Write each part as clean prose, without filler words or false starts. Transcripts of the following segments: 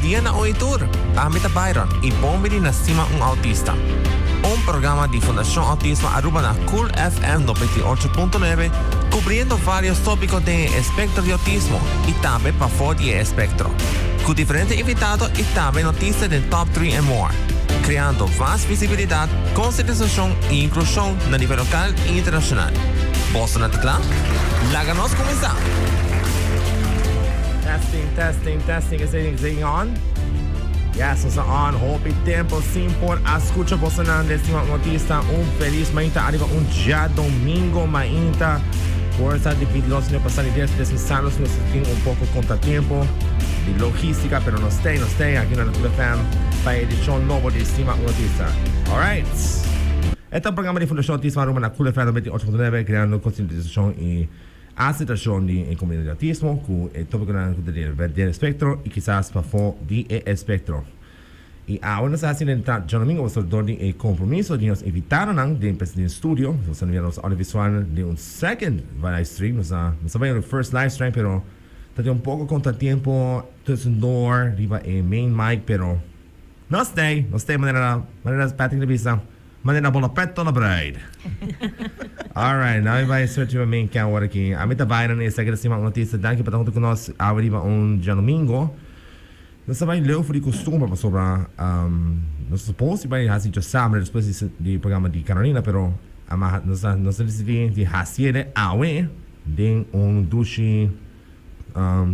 dia na oitur, Amita Byron e bombili na cima autista. Programa de Fundación Autismo Aruba na Cool FM 98.9, cubriendo varios tópicos de espectro de autismo e também para fora de espectro. Com diferentes invitados e também notícias de Top 3 and more, criando mais visibilidade, conscientização e inclusão na nível local e internacional. Bosta na tecla? Láganos começar! Testing, is anything on? Yes, nós on. Hope tempo sim por escuta você na décima notícia. Feliz mainta arriba dia domingo mainta. Força de nós não passar dias descansados, nós temos pouco contratempo de logística, pero nós tem aqui na Natura FM para edição nova de décima notícia. Alright. Este programa de Fundação Autismo Aruba na Cool FM 98.9, criando conscientização e aceitação de comunidade de autismo, com o tópico de espectro e quizás para fora de espectro. E agora nós estamos já domingo, nós temos o compromisso de nos evitar de presidente estúdio, nós temos audiovisual de second live stream, nós sabemos o first live stream, pero tem pouco contratempo, door, riba main mic, pero nós temos maneira Patrick Lebisa, maneira bola preto na bride. Alright, now vai search o main camera aqui. Amita Byron é essa uma notícia daqui para junto com nós agora dia domingo. Nós também leu de costume sobre nós supõe que vai fazer já sábado depois do programa de Carolina, pero nós decidimos de fazer awe de duche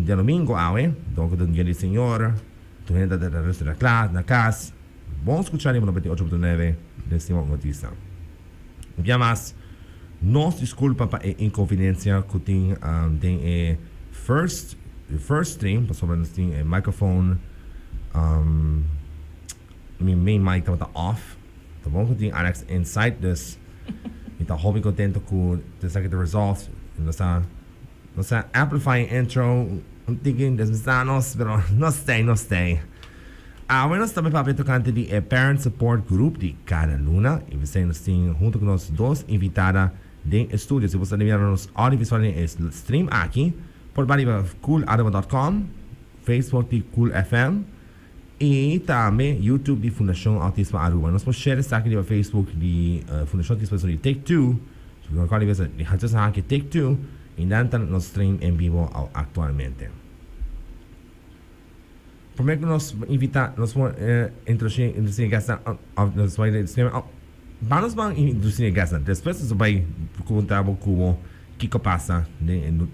dia domingo awe, donc do dia do Senhor, tu entra da resto da classe, na casa. Vamos escutar em 98.9 dessa notícia. Já mais nos desculpa para a inconveniência que tem first stream, sobre nós tem microphone, main mic está off, tá bom? Que tem Alex inside this, então hobby contento com essa que resolve, nossa amplifying intro, thinking desmesanos, pero nós tem. Nós também para ver tocante de Parent Support Group de cada luna, e você nos tem junto com nós dois invitadas de estúdio. Se você enviar nos audiovisual stream aqui, por cooladama.com, Facebook de Cool FM e também YouTube de Fundação Autismo Aruba. Nós podemos share essa aqui no Facebook de Fundação Autismo de Take Two, se você quer ver de Hatches aqui Take Two, e então nós stream em vivo atualmente. Primeiro que nós invitamos, nós vamos introduzir gasta, nós vamos introduzir gasta, depois nós vamos contar um pouco o que passa no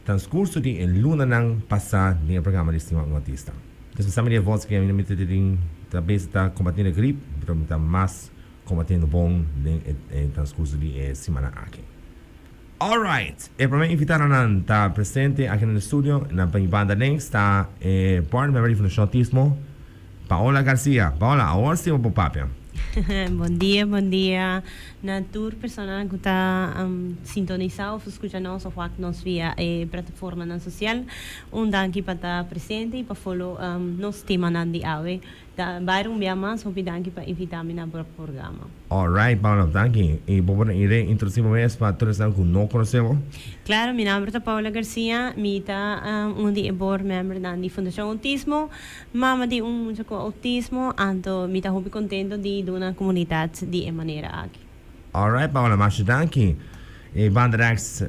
transcurso de luna ng passado no programa de Estima Autista. Depois também a voz que a minha mente também está combatendo a gripe, pero está mais combatendo bom no transcurso de semana aqui. Alright, e para mim invitaram a estar presente aqui no estúdio, na banda links, está board member de Fundação Autismo, Paola Garcia. Paola, agora sim vou papel. Bom dia. Na tour personal que está sintonizado, escutando-nos ou nos via plataforma social, danke para estar presente e para follow nos tema de AWE. Byron Biamas, danke para invitar-me na programa. Alright, Paola, danke. E vou introduzir mais para todos que não conhecemos. Claro, meu nome é Paola Garcia, eu sou board member da Fundação Autismo, mama de autismo, então eu estou muito contente de uma comunidade de maneira aqui. Alright, Paola, mas danke. E banda Rex,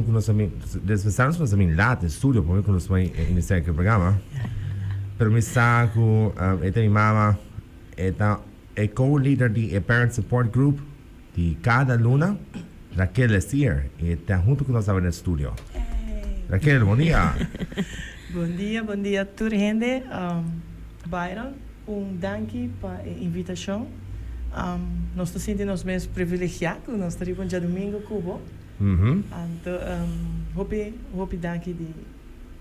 nós descansamos para mim lá no estúdio, para que nós vamos iniciar o programa. Pero me saco, esta minha mama, é co-leader de Parent Support Group de cada luna, Raquel Lessier, e está junto com nós no estúdio. Raquel, bom dia. Bom dia a toda gente. Byron, danke para a invitação. Nós nos sentimos mesmo privilegiados, nós estamos já domingo Cuba. Então, hope danke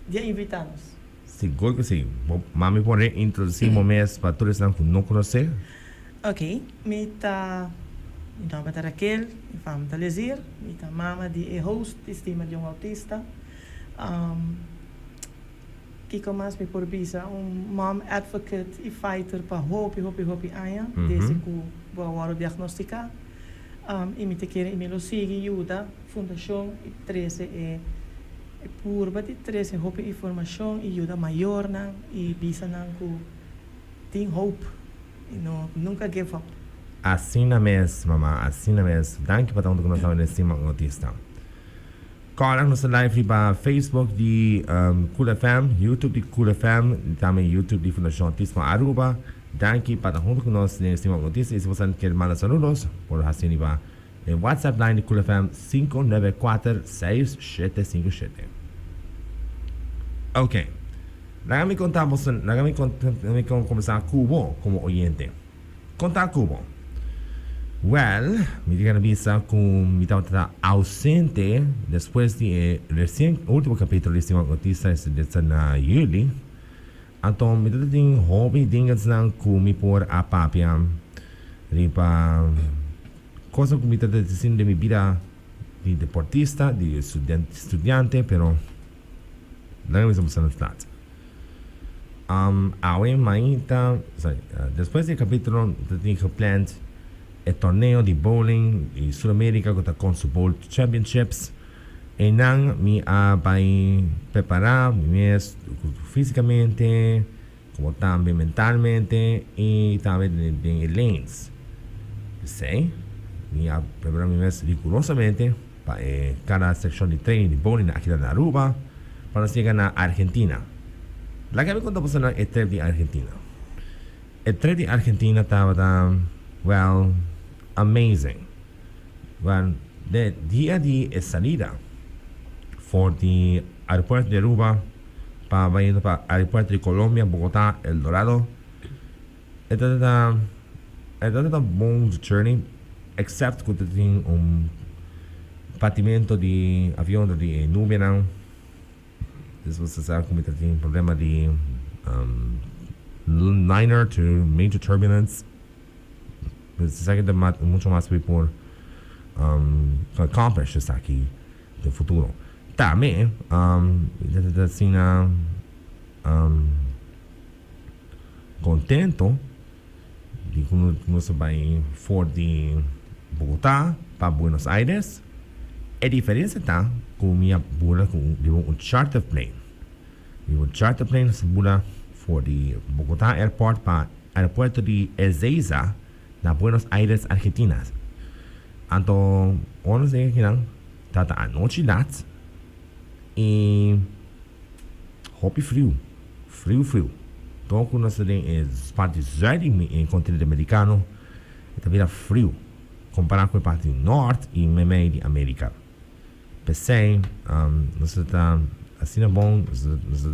de invitar-nos. Seguro que sim. Mami pode introduzir momentos para todos que não conhecem? Ok. Meu nome é Raquel, minha família é Lezir, minha mama é host de Estima de Autista. Que mais me provisa mom advocate e fighter para hope aia, desde que o diagnosticar. E me te quer me lo sigue ajuda Fundação 13 por bater três em roupa informação e ajuda maior não e bisa não que tem hope e não nunca give up. Assim na mesmo, mamá, assim na mesmo. Danke para tanto que nós estamos nesse notícia. Corre nossa live para Facebook de Cool FM, YouTube de Cool FM, e também YouTube de Fundação Autismo Aruba. Danke para tanto que nós nesse notícia. E se você quer mandar saludos, por assim vai. El WhatsApp line de Cool FM 594-6757. Ok. Déjame comenzar Cubo como oyente. Contar Cubo. Well, me digan avisa con mi estaba ausente después de recién último capítulo de esta noticia de julio. Então, me tenho hobby dingas não comi por a papia. Ripa cosa que me está diciendo de mi vida de deportista, de estudiante, pero la misma persona está. Ahora mañana, después del capítulo, tengo plan el torneo de bowling en Sudamérica con su Bowl Championships. Y nang me voy a preparar físicamente, como también mentalmente y también en lanes. ¿Sí? Me a preparar mi mes rigurosamente para cada sección de training de bowling aquí en Aruba para llegar a Argentina. La que me contó pues el trip de Argentina. El trip de Argentina estaba well amazing. Well, de día de salida for the aeropuerto de Aruba para ir para el aeropuerto de Colombia, Bogotá, El Dorado. Esta es una buena journey. Except que tem patimento de avião de nuvem não. Você sabe como tem problema de liner to major turbulence. Você sabe que tem muito mais por accomplish isso aqui no futuro. Também, assim, contento de quando você vai for de Bogotá para Buenos Aires. A diferença está com minha bula com charter plane. Charter plane se bula for de Bogotá Airport para aeropuerto de Ezeiza na Buenos Aires, Argentina. Então, onde sei que não, tá a noite lá e hop frio. Então, quando nós temos partes sul em continente americano, também frio. Comparado com a parte norte e meio de América. Pensei, nós estamos assim é bom, nós temos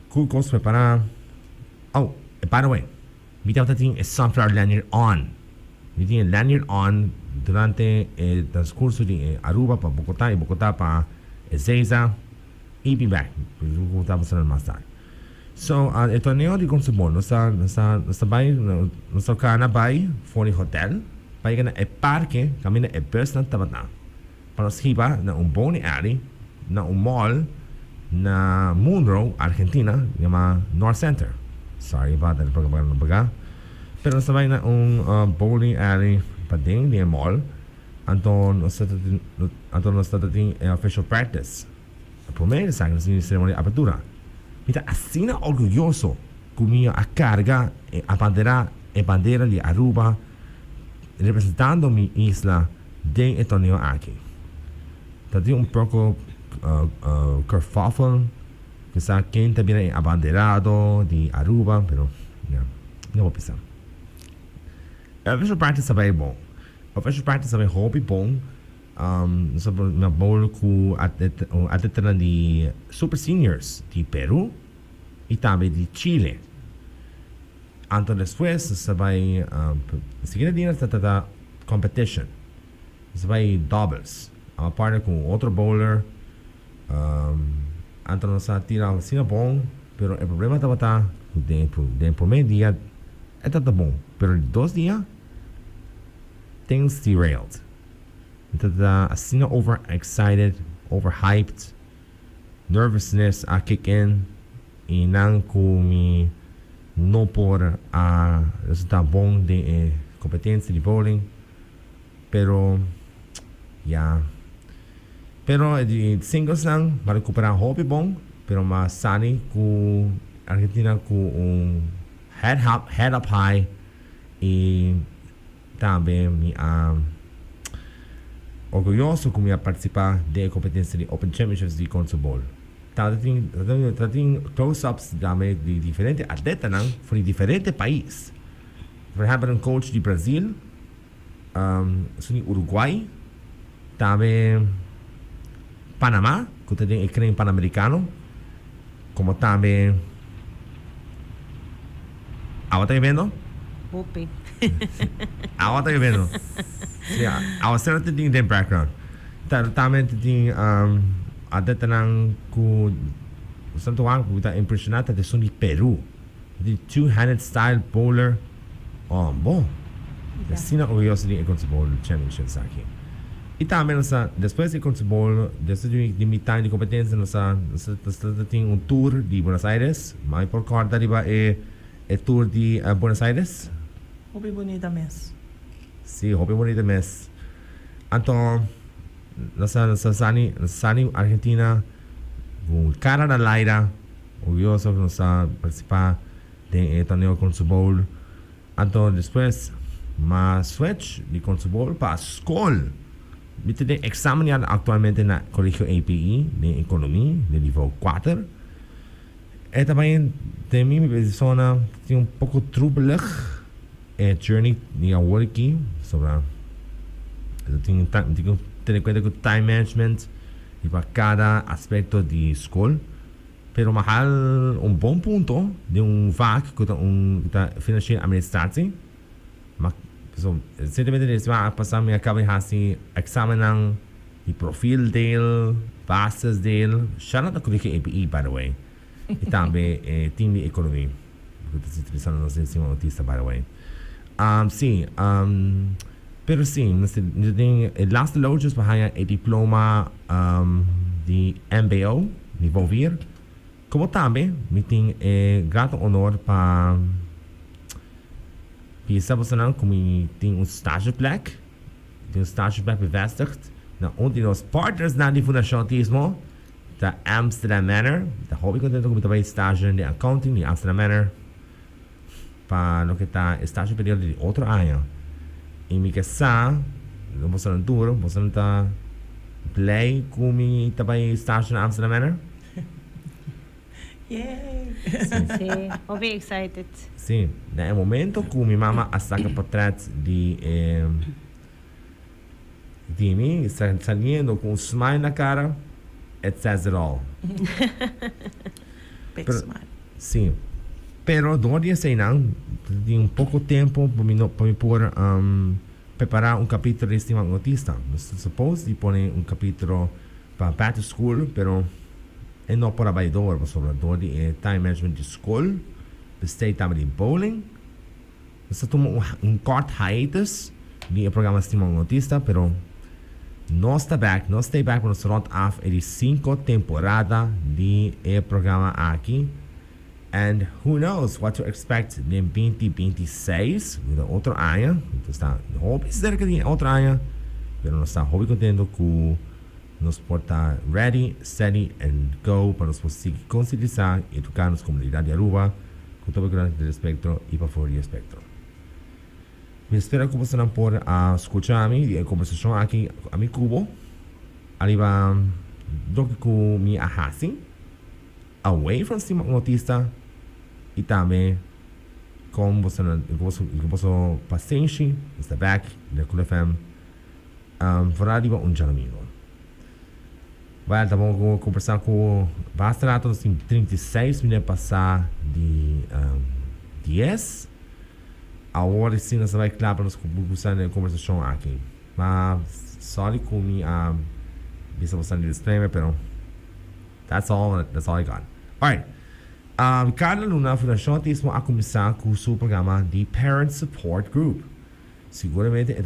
coisas para preparar. Oh, by the way, me tem software lanyard on. Me tem lanyard on durante o transcurso de Aruba para Bogotá e Bogotá para Ezeiza e be back. Vou estar passando mais tarde. So, el torneo de Consumón, nos vai for el hotel, vai na el parque, camina el bus na Tabata. Para nos hiba na bowling alley, na mall, na Monroe, Argentina, llama North Center. Sorry about that, pero nos vai na bowling alley pa din de mall, anton nos tatating official practice. Primeiro, sa ceremonia de apertura. Mira, assim orgulhoso comigo a carga a bandeira de Aruba representando minha isla de torneo aqui. Tem pouco kerfuffle, que sabe quem também é abanderado de Aruba, pero não vou pensar. A official practice também é bom. A official practice também é hobby bom. Na bowl com atleta de Super Seniors de Peru e também de Chile. Então depois você vai seguir dia da competition. Você vai doubles. A parte com outro bowler. Então você tira assim bom, pero o problema estava de primeiro dia é bom, pero de 2 dias tem derailed. Então assim overexcited, overhyped, nervousness a kick in e não comi não por a resultado bom de competência de bowling, pero Pero de singles lang, recuperar hobby bom, pero mas sani ku Argentina ku head up high e também me orgulhoso que me participar da competência de Open Championships de Consobol. Tem close-ups de diferentes atletas de diferentes países. Por exemplo, um coach de Brasil, de Uruguai, também Panamá, que tem o creme pan-americano, como também. Ahora está vendo? Ope. Ahora está vendo. Ahora você tem de background. Também tem atleta que Santo Angelo está impressionado de som de Peru, de two-handed style bowler. Bom. Assim não eu sei que o bowl championships aqui. E também depois de bowl, depois de metade de competência, nós tem tour de Buenos Aires, mas por corda é tour de Buenos Aires. Hobby bonita mes. Sim, hobby bonita mes. Então, nós sani Argentina, com cara da Laira, orgulhoso que nós participar do torneio Consobol. Então, depois, mas switch de Consobol para a escola. Mito de exame atualmente na Colégio API de Economia, de nível 4. E também, de minha pessoa, tem pouco trouble journey de work sobre tenho ter em conta que time management e para cada aspecto de escola. Pero mahal bom ponto de vac que está financiando administração. Mas recentemente eles vão passar me acaba assim exame de perfil dele, bases dele, já na Colégio API by the way. E também time de economia. Que está utilizando no sistema autista by the way. Sim, pero sim, tem last lojas para o diploma de MBO, nível vir. Como também, me tem grato honor para pensar você não como tem estágio black, tem estágio black bevestigd, na onde nós partners na de Fundação Autismo, da Amsterdam Manor, da hobby contento como também estágio de accounting de Amsterdam Manor, para no que está estágio período de outro ano. E me que sa, não você não duro, você não está play como também estágio na Amsterdam Manor. Yay! Sim, I'll be excited. Sim, no momento que minha mama saca portrait de mim, saliendo com smile na cara, it says it all. Big smile. Sim, pero doria sei não, tem pouco tempo para me pôr preparar capítulo de estima autista. Suppose de pôr capítulo para back to school, pero é não para trabalhador, sobre de time management de escola, bestei também de bowling. Nós tomamos kort hiatus de programa estima autista, pero nós stay back para nós rond af de 5 temporada de programa aqui. And who knows what to expect em 2026, de outro ano. Então está hobby cerca de outro ano, pero nós está hobby contento que nos porta ready, steady and go para nos conseguir conscientizar e educar nos comunidade de Aruba com todo o grande espectro e para fora do espectro. Me espero que você não pode escutar a mim a conversação aqui a mi cubo. Arriba do que me ahasi away from sistema autista e também como você paciente está back da CulFM fora arriba amigo. Vai, tá bom, conversar com basta assim 36 minutos passar de 10. Agora sim nós vai claro para nós começar a conversação aqui. Mas sorry com minha bisa bastante disclaimer, pero that's all I got. Alright. Cada Luna Fundação Autismo a começar com o seu programa de Parent Support Group. Seguramente é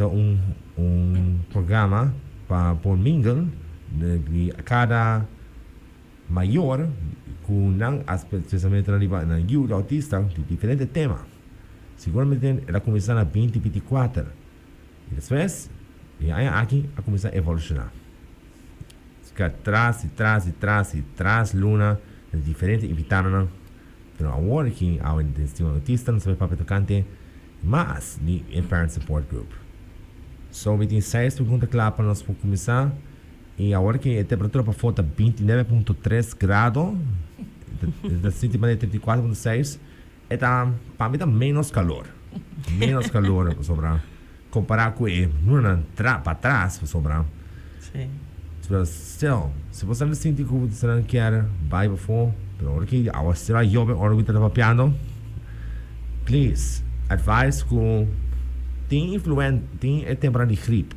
programa para por mingle de cada maior com especialmente na youth autista de diferentes temas. Seguramente ela começar na 2024 e depois aqui a começar a evolucionar. que atrás e traz luna de diferentes invitados pero agora que há um destino autista não sabe papel tocante mas de parent support group so we tem 6 perguntas claras para nós para começar e agora que a temperatura para fora 29.3 graus da city para 34.6 está para mim menos calor sobra comparar com não para trás sobra Sim. But still, se você não sente que você não quer, vai para fora. Pero agora que a você vai jogar, agora que está piano, please, advise que tem influência, tem temporada de gripe.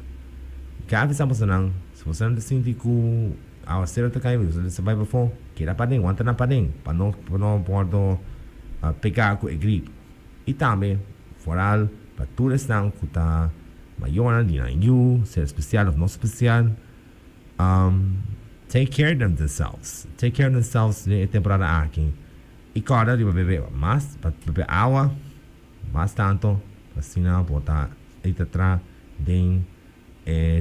Cada vez você não, se você não sente que a você está caindo, você vai para fora, queira para dentro, aguenta na para dentro, para não poder pegar com a gripe. E também, fora para todos estão que está maior, de não ser especial ou não especial. Take care of themselves. Take care of themselves na temporada aqui. E cada dia beber mais, beber água, mais tanto, assim não botar aí atrás da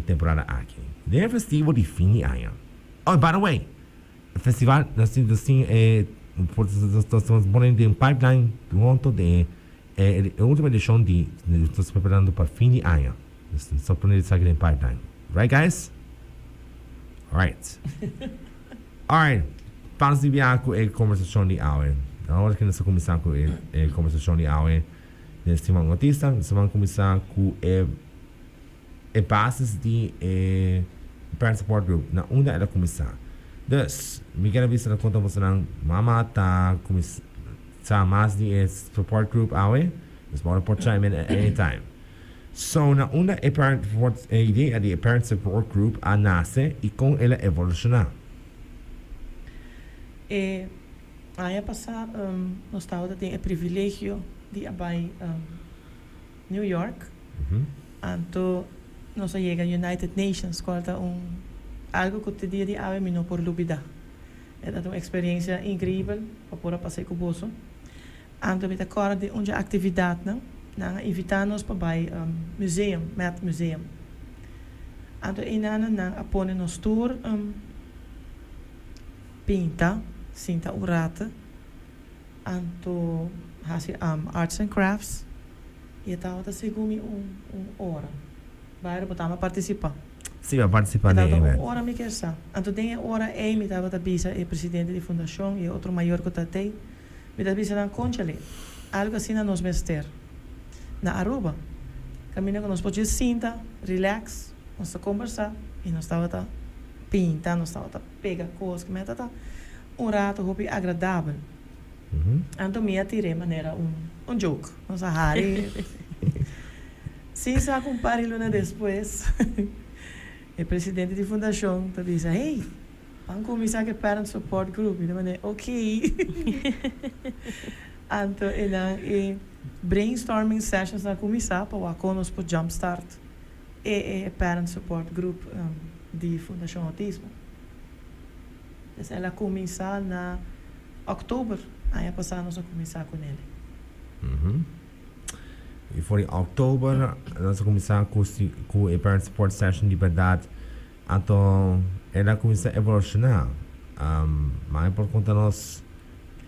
temporada aqui. Tem festival de fim de ano. Oh, by the way, o festival assim estamos ponendo em pipeline do de a última edição de estamos preparando para fim de ano. Estamos ponendo isso aqui em pipeline, right, guys? Alright. Vamos enviar com a conversação de hoje. Agora que nós começamos com a conversação de hoje, neste momento notícia, nós vamos começar com a bases de Parent Support Group. Na onde ela começar. Então, me quero ver se ela conta você não, mama está começar mais de Support Group hoje. Nós podemos pôr chime in at any time. So, na una a ideia de Parent Support Group a nasce e com ela evolucionar. Ano passado, nós estávamos tendo o privilégio de ir para New York. Então, nós chegamos à United Nations, que é algo que te dia de ave não por dúvida. É uma experiência incrível para poder passar com o bolso. Então, me acordo de uma atividade, não? Invitar-nos para o museum, Met Museum. Então, nós apoiamos tour pinta, cinta urata, então, arts and crafts, e estava segundo hora. Vai para participar. Sim, vai participar de evento. Hora me quer sa. Então, tem hora me estava a bisa o presidente da fundação e outro maior que está aí, me estava bisa na conchale. Algo assim na nos mester. Na Aruba, caminho que nós podíamos sentar, relax, nós conversar e nós estava a pintar, nós estava a pegar coisas que me estava rato hobby agradável. Então me atirei maneira joke, nós a Harry. Sim, se acompanha luna depois, o presidente da fundação está dizendo, hey, vamos começar com o Parent Support Group, e eu falei, ok. Então, brainstorming sessions na começar para o conos para Jumpstart e Parent Support Group de Fundação Autismo. Então, ela começar na outubro, aí passar nós a começar com ele. E for outubro, nós começar com a Parent Support Session de verdade. Então, ela começa a evolucionar. Mas por conta nós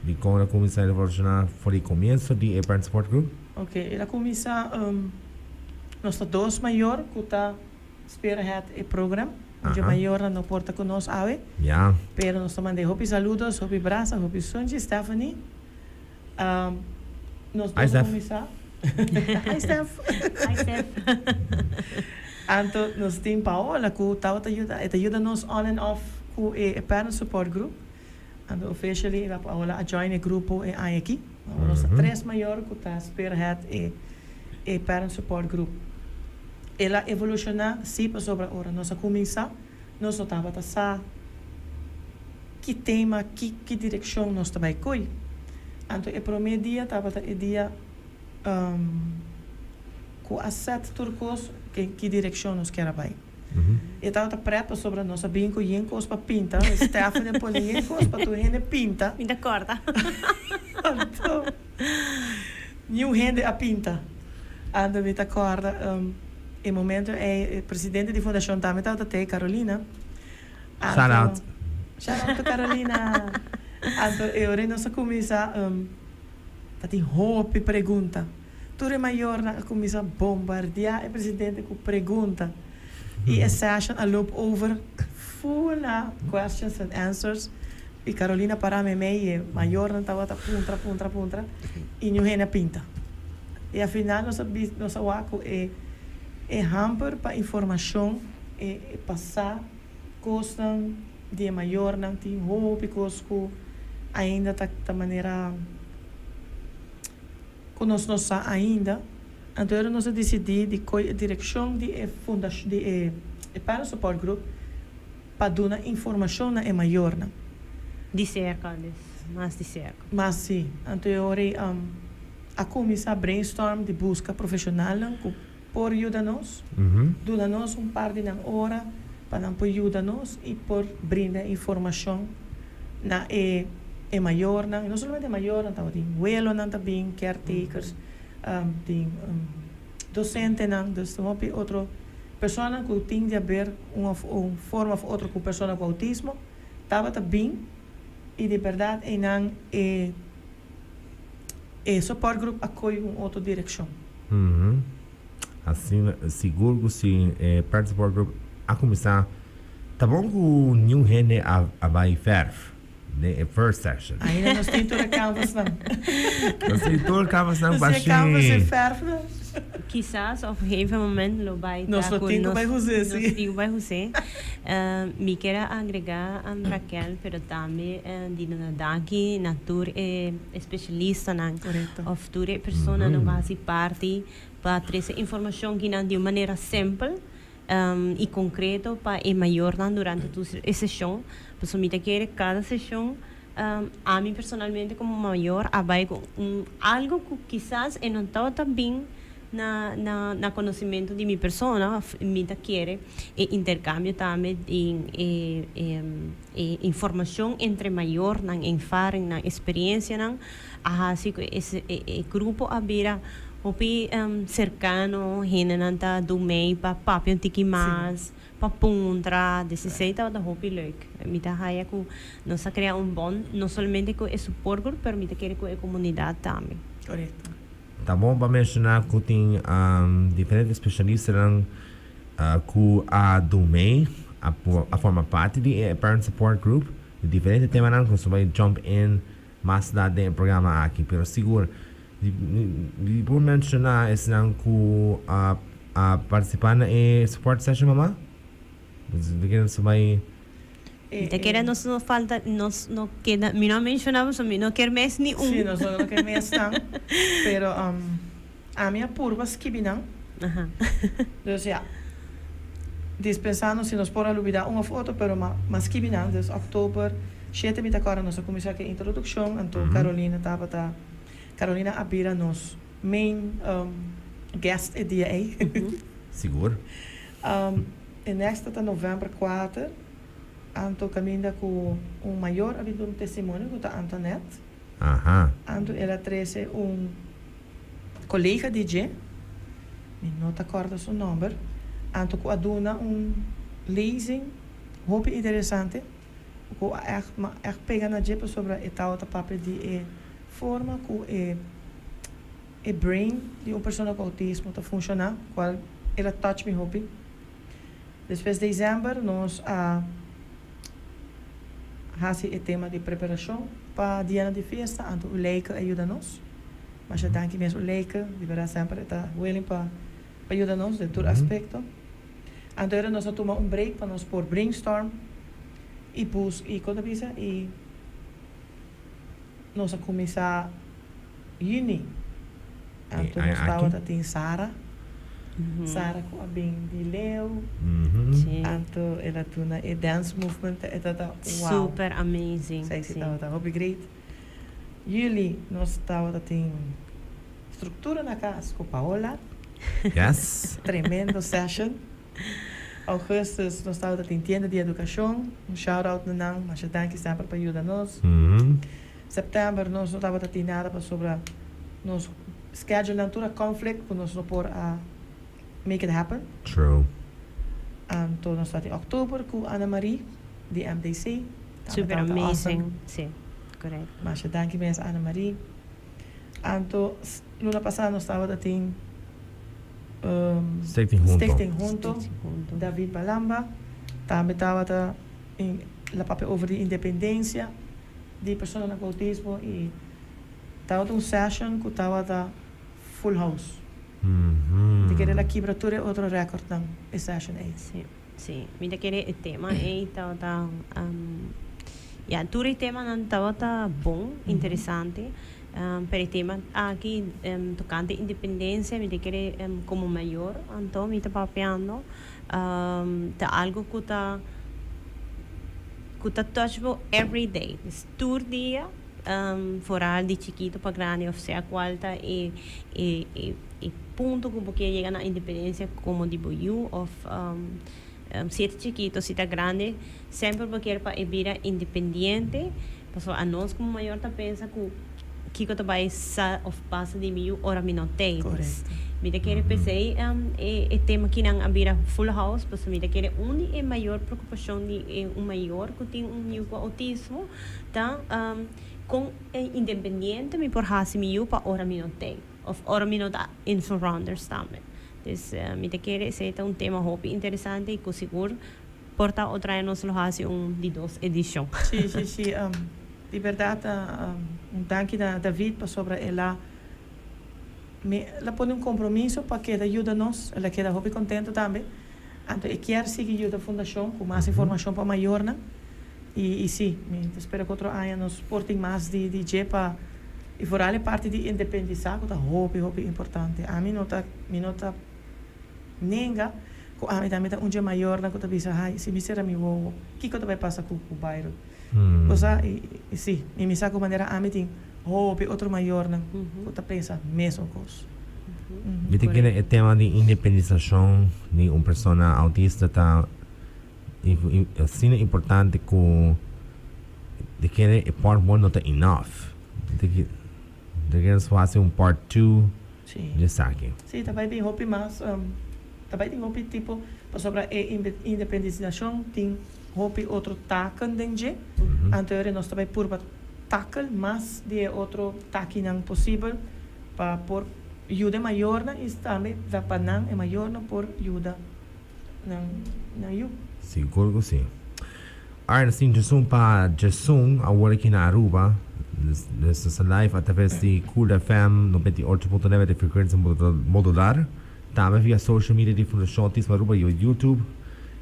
de como ela começa a evolucionar foi o começo de Parent Support Group? Ok, ela começa nós está dois maior que está spearhead o programa. O maior não porta conosco hoje. Yeah. Pero nós também hopi saludos, hopi braça, hopi Sunji, Stephanie. Nós vamos começar. Hi Steph. Hi Steph. Então nós temos Paola que está ajuda nos on and off com o Parent Support Group. And officially, Paola join o grupo aqui. Nós três maior que está spearhead e Parent Support Group. Ela evoluciona sempre sobre a hora. Nós começar, nós estava a saber que tema, que direção nós estava a ir. Então, o primeiro dia estava o dia com as 7 turcos que direção nós queremos ir. Eu estava preparado sobre a nossa binco e encos para pinta. Stephanie põe encos para tu rende pinta. Me acorda. Então, nenhum rende a pinta. Então, me acorda. Em momento, o presidente da fundação também estava até Carolina. Shout out. Shout out to Carolina. Anto, eu não sa kumisa tati hopi pergunta. Ture maior na kumisa bombardear o presidente com pergunta. E a session a loop over full questions and answers. E Carolina para me meio maior na tawa ta puntra e nyu hena pinta. E afinal nossa wako é hamper para informação e passar costan de maior não tem hope cosco ainda tá maneira conosco ainda então nós decidi de qual direção de fundação de para support group para dar informação na maior não de cerca mais de cerca mas sim então a começar brainstorm de busca profissional por ajudar-nos dar-nos par de hora para ajudar-nos e por brindar informação na maior não somente maior não tem vuelo não também caretakers tem docente não dus outra pessoa que tem de haver uma forma ou outra com pessoa com autismo estava também e de verdade não support group acolhe uma outra direção assim seguro que se parte support group a começar tá bom que o new rene a vai fer the first session ainda nós temos toda a canvas não nós temos toda a canvas não baixinho canvas é fer quizás op een gegeven moment lo vai nós não temos vai fazer sim vai fazer me quero agregar a Raquel pero também de daqui na tour especialista na of tour persona não vai se parte para trazer informação que não de maneira simples e concreto para maior durante a sessão. Por me quer cada sessão a mim personalmente como maior vai com algo que quizás não está também na conhecimento de minha persona me quer intercâmbio também informação entre maior na erfaring na experiência na assim esse grupo abira hopi cercano hinananta do mei pa papi um tiki mais pa puntra desse seita da hopi leuk mita haya ku nossa criar bom não somente com o support group permite que com a comunidade também correto tá bom para mencionar que tem diferentes especialistas que a do mei a forma parte de parent support group de diferentes temas que você vai jump in mais da do programa aqui pero seguro de por mencionar esse não que a participar na support session mama de que você vai de que não falta não queda me não mencionamos me não quer mais nem sim nós não quer mais não pero a minha purva skibina então já dispensando se nos por olvidar uma foto pero mas skibina dus oktober 7 mita agora nossa começar que introdução então Carolina abira nos main guest dia aí seguro e nesta tá novembro 4 anto caminha com maior havido testemunho com a Antoinette anto ela trouxe colega DJ me não te acorda seu nome anto com aduna leasing hope interessante com echt pega na jeep sobre a tal papel de forma que o brain de uma pessoa com autismo está funcionando, qual ela touch me hobby. Depois de dezembro nós fazemos o tema de preparação para dia de festa, então o leica ajuda-nos. Mas eu danke mesmo o leica, de verdade sempre está willing para ajudar-nos de todo aspecto. Então nós tomamos break para nós por brainstorm e quando avisa e nós começar juni. Então nós estávamos tem Sara com a bem de Leo. Então ela tuna e dance movement eta wow. Super amazing. Sei se tá hobby great. Juli nós estávamos tem estrutura na casa com Paola. Yes. Tremendo session. Augustus nós estávamos tem tienda de educação. Shout out na mas eu danke sempre para ajudar-nos. Setembro nós não estava tendo nada para sobre nos schedule natura conflict para nós não pôr a make it happen. True. Então nós estamos em outubro com Ana Marie de MDC. Super Tama amazing. awesome. Sí, correcto. Masha, dankie mes Ana Marie. Anto, luna pasada nós estava da team Stichting Junto. Stichting Junto. Stichting Junto. David Balamba. Também estava em la papel over de independência de pessoas com autismo e estava um session que estava da full house. Mhm. De que la quebratura outro recorde dan e session aí. Sí, sí. Mira que el tema estaba ya, todo el tema estaba bom, interesante. Pero el tema aquí tocante independencia, mira que como mayor, entonces me está papeando, algo que está touchable every day. Es todo día, foral de chiquito para grande, o sea, cualta y punto como que llegan a independencia como digo yo, o si es chiquito, si está grande, siempre porque para vida independiente, pues a nosotros como mayor ta pensa que Kiko vai sa of passa de mil ora minutei. Correto. Mira que pensei é tema que não abira full house, mas mira que onde é maior preocupação de maior que tem mil com autismo, tá com independente me por hasi mil para ora minutei, of ora minuta in surrounders também. Então, mira que esse é tema hobby interessante e que seguro porta outra nos lo hasi de dos edição. Sim, sim, sim. De verdade, danke da David para sobre ela. Ela põe compromisso para que ajuda-nos, ela queda hobby contente também. Então, eu quero seguir a fundação com mais informação para maior, né? E sim, espero que outro ano nos portem mais de jepa e for alle parte de independência, que é hobby importante. A mim não tá nenga, que a mim também tá dia maior, na que tá bisa, ai, se me será me vou, que vai passar com o bairro. Cosa, e sim, me sa com maneira a mim tem hobby outro maior, na que tá pensa mesmo coisa. Viste que el tema de independización de una persona autista está assim importante que de que el part 1 no está enough. De que só hace un part 2 de saque. Sim, também tem hobby mais, também tem hobby tipo, sobre a independização, tem hobby outro taken dentro. Anterior nós também por tackle mais de outro taque não possível para por ajuda maior na e também da panang é maior na por ajuda na you. Seguro que sim. Alright, assim, Jason para Jason, agora aqui na Aruba, nessa live através de Cool FM 98.9 de frequência modular, também via social media de Fundação Autismo Aruba e YouTube,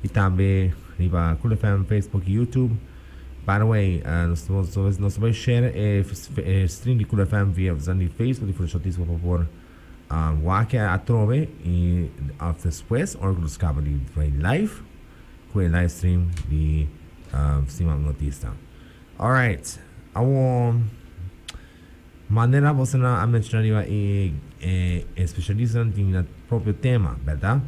e também via Cool FM, Facebook e YouTube. By the way, nós vamos share stream de Cool FM via Facebook de Fundação Autismo para por wake a trove e después organizamos live com o live stream de Cima Notista. Alright, maneira você não mencionar especialista no próprio tema, verdade?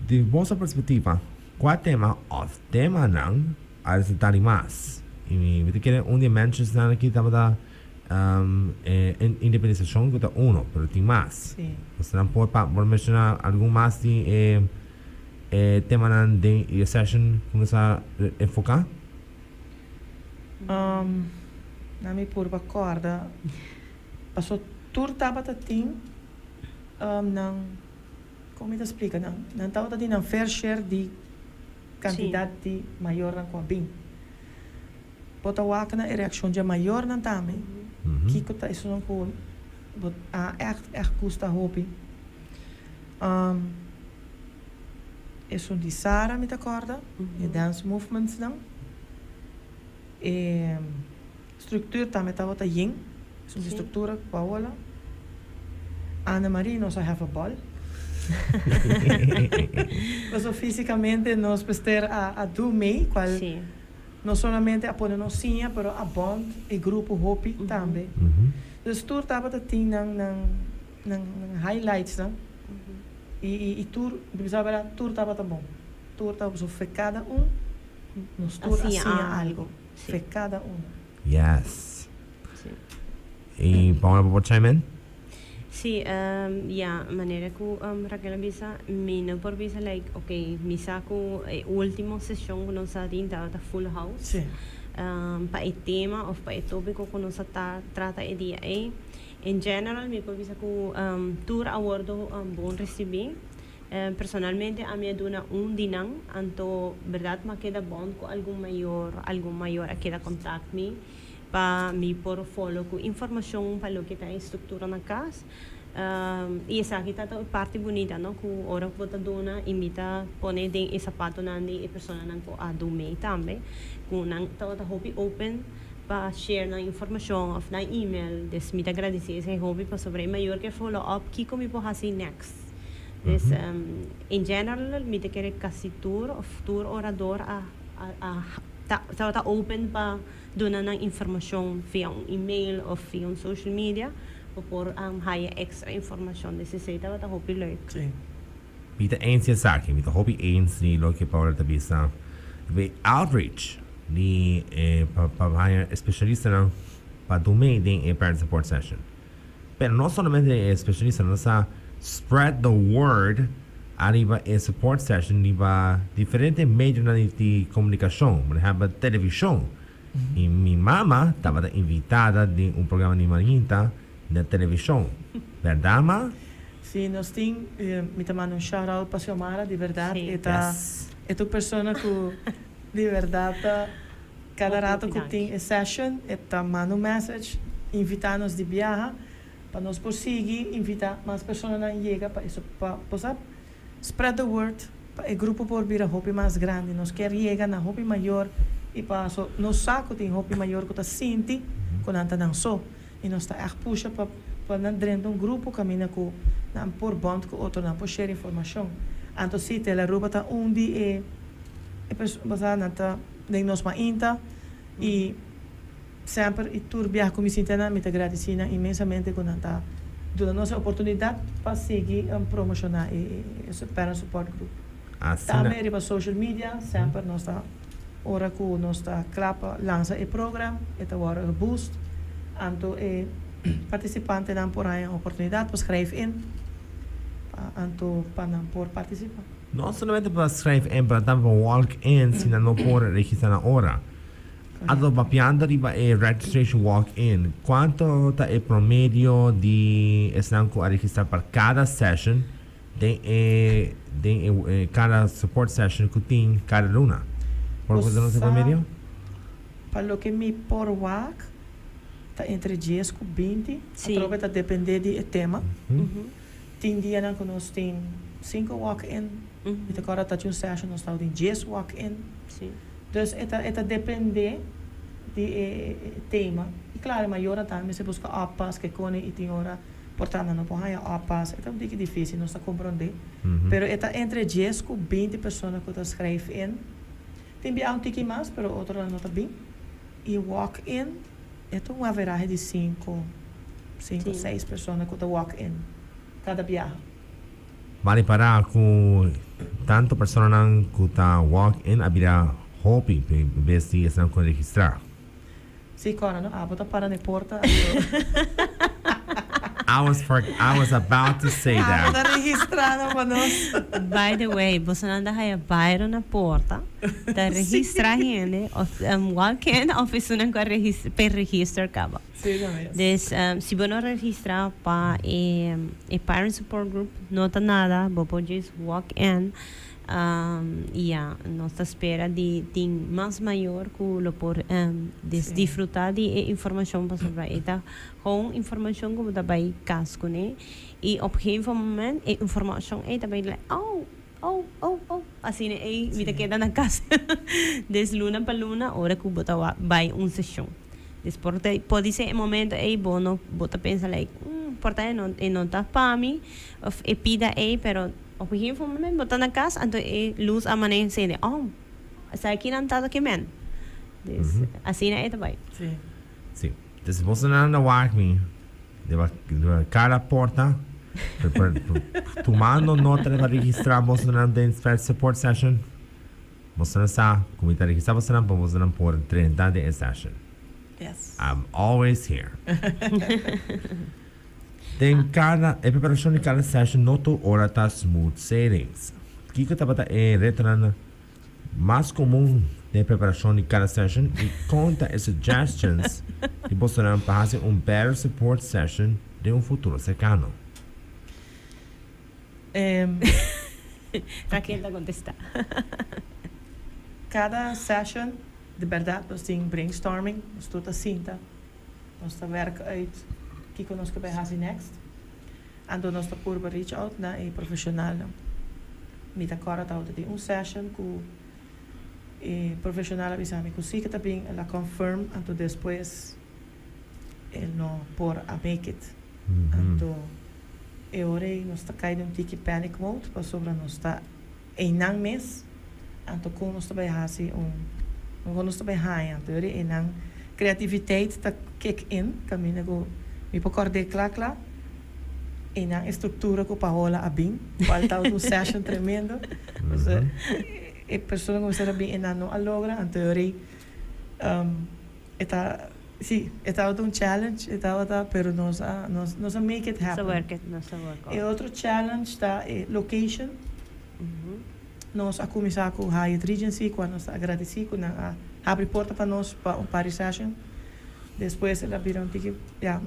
De vossa perspectiva, qual tema ou tema não acertar mais? E me quer onde mencionar aqui estava independização que está uno, pero tem mais. Sim. Você não pode mencionar algum mais de tema de session que você enfocar? Na minha purba corda, passou tudo estava tem não, como me explica, não estava tem um fair share de quantidade de maior na coabim. Bota o na reação de maior na também. Que tá isso não pode, echt custa hobby. Isso de Sara me acorda, e dance movements não. E estrutura também tá bota yin, isso de estrutura Paola. Ana Maria nós have a ball. Mas fisicamente nós prester a do mei qual não somente a poner nocinha, pero a bond e grupo hobby também. Dus tour tava tem nang highlights não. E tour, precisava tour tava tá bom. Tour tava so cada nos tour assim algo. Cada Yes. E Paula, pode chime in? Sí, ya, manera que Raquel avisa, mi no por visa, like, okay, mi saco última sesión que nos ha dado full house. Sí. Para el tema o para el tópico que nos trata el día. En general, mi por visa que tour abordo buen recibir. Personalmente, a mí dona un dinang, anto verdad me queda bon con algún mayor a queda contact me. Para mi portfolio com informação para o que está em estrutura na casa e essa aqui está a parte bonita, não? Que a hora que você dona imita pone den esse sapato nandi e pessoa não co a do meio também com não está hobby open para share na informação of na email des me agradecer esse hobby para sobre maior que follow up que como eu assim next des in general me te querer quase tour orador está open para donar informação via e-mail ou via social media por higher extra informação necessita para hobby leuk. Sim. Mita eens je zaken, mita hobby eens ni lo que Paula te bisa. Be outreach ni pa especialista na pa dume din parent support session. Pero no solamente especialista no sa spread the word arriba support session niba diferente medios de comunicação, por exemplo, televisão. E minha mama estava invitada de programa de Marinta na televisão. Verdade, ma? Sim, nós temos, me tomando shout-out para a Xiomara, de verdade. É tu pessoa que, de verdade, cada rato que tem a session, é mando message, invitar-nos de viajar, para nós prosseguir, invitar mais pessoas a chegar, para isso, para spread the word, para o grupo por vir a hobby mais grande, nós queremos chegar na hobby maior, e para no saco tem hobby maior que está sente quando anda não só e nós está puxa para não dentro grupo caminha com não por bond com outro não por share informação então se ela roupa tá onde pessoa não tá nem nós mais inta e sempre e turbia como se entenda me agradecida imensamente quando tá dando nossa oportunidade para seguir promocionar esse parent support group também para social media sempre nós tá ora que nós está clapa lança o programa eta hora o boost anto participante dan por aí a oportunidade para escrever in anto para não por participar não somente para escrever in para também walk-in se não por registrar na hora ato papiando riba registration walk-in quanto está o promedio de estanco a registrar para cada session de cada support session que tem cada luna. Para lo que me por WAC está entre 10 e 20 aproveita depender do tema tem dia que nós tem 5 walk-in e agora está um session nós está tem 10 walk-in então eta depende do tema e claro maior também se busca apas que cone e tem hora portanto não pode apas então é difícil nós está compreender pero eta entre 10 e 20 pessoas que está escrevendo tem um tique mais, mas outro não está bem. E walk-in é uma veragem de 5, 6 pessoas que estão walk-in cada viagem. Vale para com tanto pessoas que estão walk-in, abrirá hobby, em vez de estão com registrar. Sim, cara, não? Bota para na porta. I was about to say that. Está registrado para nós. By the way, você não anda aí bairro na porta, tá registrar gente, walk-in, ou você não quer registrar cabo. Sim, também. Se você não registrar para a parent support group, não tá nada, você pode walk-in. Nossa espera de ter mais maior que o por desfrutar de informação para sobre esta com informação como também casco né e op gegeven moment informação é também assim né vida queda na casa des luna para luna hora que bota vai sessão depois pode ser momento bono bota pensa like porta não tá para mim of pida pero op een gegeven moment botar na casa então luz amanece sai aqui não tá aqui men assim é também sim se você não anda walk-me de cada porta tomando nota para registrar você não tem support session você não sabe como está registrado você não por 30 de session yes I'm always here Tem cada, a preparação de cada session, não toda hora tá smooth sailings. O que tá bata é retornando mais comum da preparação de cada session e conta as suggestions que poderão fazer better support session de futuro cercano. Raquel está contestar. Cada session, de verdade, nós temos brainstorming, nós estamos assim, nós estamos werken uit o que nós queremos fazer next. Então nós estamos por reach out na profissional. Met akkoord houden die session com profissional avisame com que também ela confirm então depois ele não por a make it. Então eu orei nós está caindo tiki panic mode para sobre nós está em nang mês então com nós também assim nós está bem high então orei em nang criatividade está kick in caminho go me pocorde clacla e na estrutura que o Paola abim, falta uma session tremendo. A pessoa que começa a bem não alogra, a teoria está sim, está um challenge, está pero nós make it happen. E outro challenge está location. Nós a começar com a Hyatt Regency, quando nós agradecemos na abre porta para nós para um party session. Depois ela virou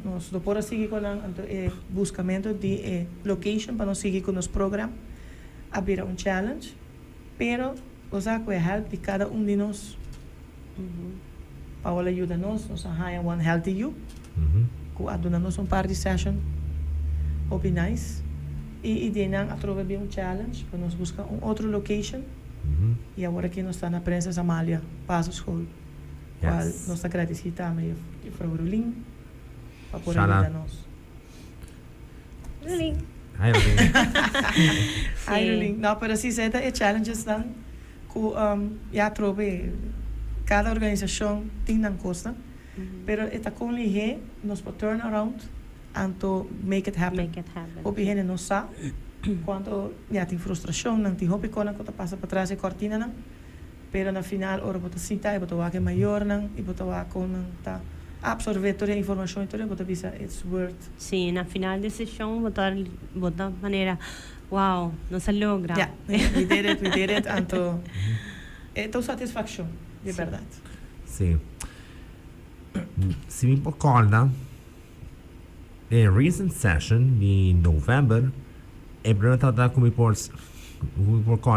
nós depois seguir com o buscamento de location para nós seguir com os programas. Abrir um challenge, pero usar com a help de cada de nós. Paola ajuda nós hire one healthy you. Com a dona nós party session, be nice. E de nang atrove bem challenge para nós buscar outro location. E agora que nós está na Princesa Amália, Passo School. Yes. Nós agradecemos também a Frau Rulin para poder ajudar nós. Rulin. Hi, Rulin. Hi, Rulin. Não, pero assim, é challenges dan que trove cada organização tem na costa, pero está com lihe nós para turn around and to make it happen. Opi hene não sa quando tem frustração, não tem hopi quando que passa para trás e cortina não. Pero na final ora bota sinta e bota que maior não e bota com não tá absorver toda a informação então bota bisa it's worth. Sim, na final da sessão bota maneira wow, não logra. Yeah, we did it então é satisfação, de verdade. Sim. Se me recorda a recent session de novembro e Bruno estava com reports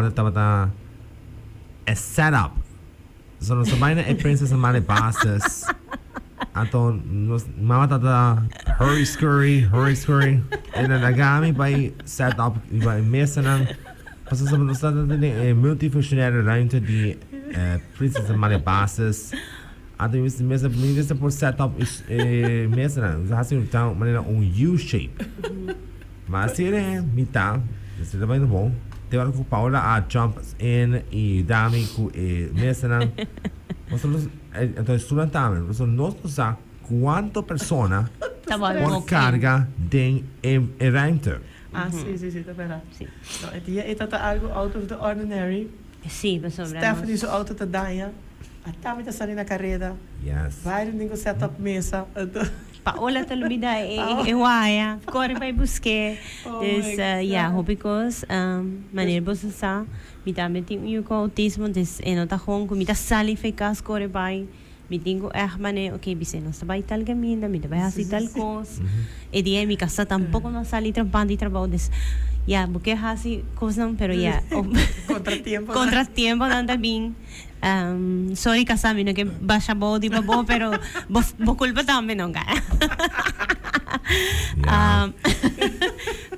estava a setup. So nós também é Princesa Amália Bastos. Então nós mama tá hurry scurry. E na nagami vai setup vai mesa não. Mas nós tá tendo multifuncionário ruimte de Princesa Amália Bastos. Então mesa por setup mesa não. Nós fazemos então maneira U shape. Mas se é mitad, isso também é bom. Tem hora que o Paola jumps in e dami com mesa não. Então estudantamos, nós não sabemos quanto persona por carga tem evento. Sim, é verdade. É algo out of the ordinary. Sim, pessoal. Stephanie is out of the Daya. A Tami está saindo na carreira. Yes. Vai no setup mesa. Paola está lumida e waia. Corre vai buscar. Des hobicos maneira você sa. Mi também tenho com autismo des nota hong mi tá sali ficas corre vai. Mi tenho mané, okay, bise não vai tal caminho, mi vai assim tal coisa. E dia mi casa tampouco não sali trampando e trabalho des. Porque assim coisa não, pero contratiempo anda bem. Sorry kasami no que baixa boa di babo pero bo culpa também não cara.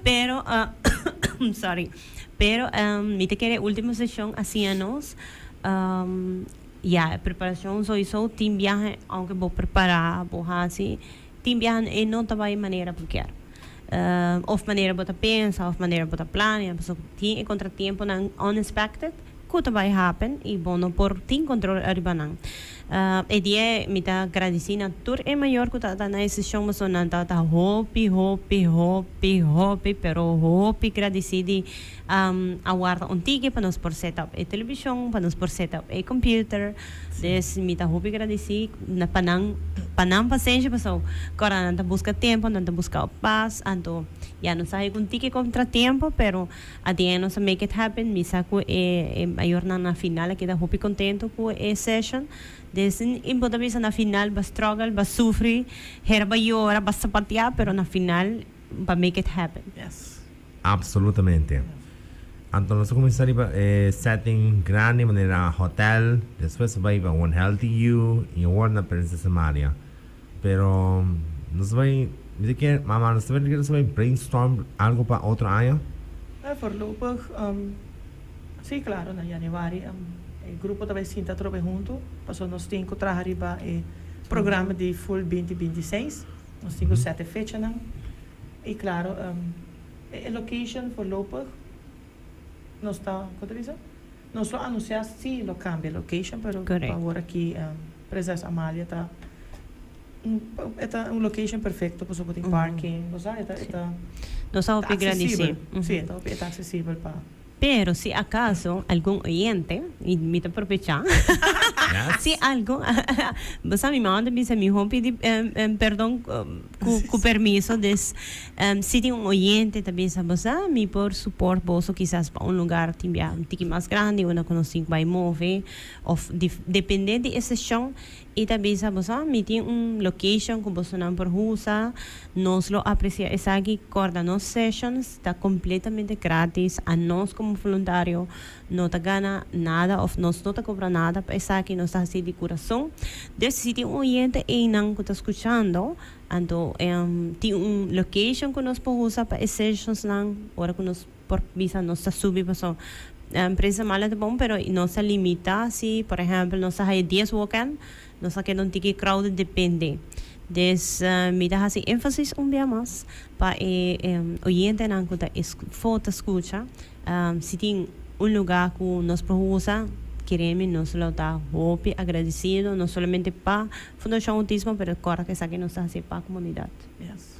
Pero sorry. Pero mi te quere última sessão assim anos preparação só isso team viaje aunque vou preparar vou assim team viaje e não trabalha maneira porque of maneira bota pensa of maneira bota plane so tem contratempo não unexpected could vai happen e bom por tem controle arriba não E dia me tá agradecendo tur é maior que tá na sessão mas não tá hopi pero hopi agradecido a guarda ticket para nós por setup e televisão para nós por setup e computer des me tá hopi agradecido na panang paciência pessoal agora não busca tempo não busca paz então já não sai com ticket contra tempo pero a dia nós make it happen me saco é maior na final que tá hopi contento com a session Desen importante na final va struggle, va sufrir, va llorar, va zapatear, pero na final va make it happen. Yes. Absolutamente. Entonces começaria setting grande maneira hotel, depois vai para One Healthy You e agora na Princesa Maria. Pero nós vai, me quer, mamãe, nós vai brainstorm algo para outra área? Voorlopig, sí, claro, na januari. O grupo também se está junto, passou nós temos que trabalhar para o programa de Full 2026, nós temos 7 fechas, e claro, a location voorlopig, nós está, como diz? Nós só anunciar se lo cambia location, mas agora aqui, Princesa Amália está é um location perfeito, para poder parking, nós estamos acessível, sim, está acessível para Pero si acaso algún oyente, y me está aprovechando, si algo, vos a mi mamá me dice, mi hijo pide perdón, con permiso, si tiene un oyente, también sabes, mi por support, vos quizás para un lugar, un tiki más grande, una conocida vai mover, o depende de esa sesión, y también sabes, mi tiene un location, como vos no por usa, nos lo aprecia, es aquí, corda, nos sessions, está completamente gratis, a nos como voluntario, no te gana nada, o nos no te cobra nada, es aquí, nos está así de corazón. Entonces, si tiene un oyente y no está escuchando, entonces, tiene un location que nos puede usar para sessions, ahora que nos por visa nos está subiendo, empresa mala de bom, pero no se limita, si, por ejemplo, nos hay 10 walk-in, nos hay que no tiene crowd, depende. Des me da así énfasis un día más para oyente en que foto escucha si tiene un lugar que nos produce queremos nos lo da hopi agradecido no solamente para Fundación Autismo pero ahora que sabe que nos hace para la comunidad. Yes.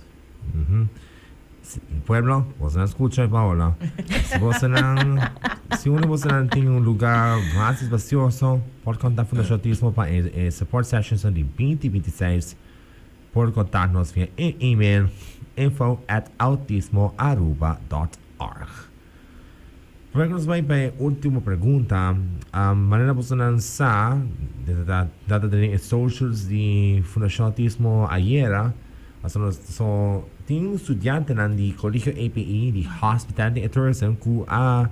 Pueblo, vos no escucha Paola. Si uno vos no tiene un lugar más espacioso por contar Fundación Autismo para support sessions de 2026 por contarnos via e-mail info@autismo.aruba.org. Vamos para a última pergunta. Maneira você não sabe data de socials de Fundação Autismo ayer, só tem estudante de Colégio API de Hospitality and Tourism que a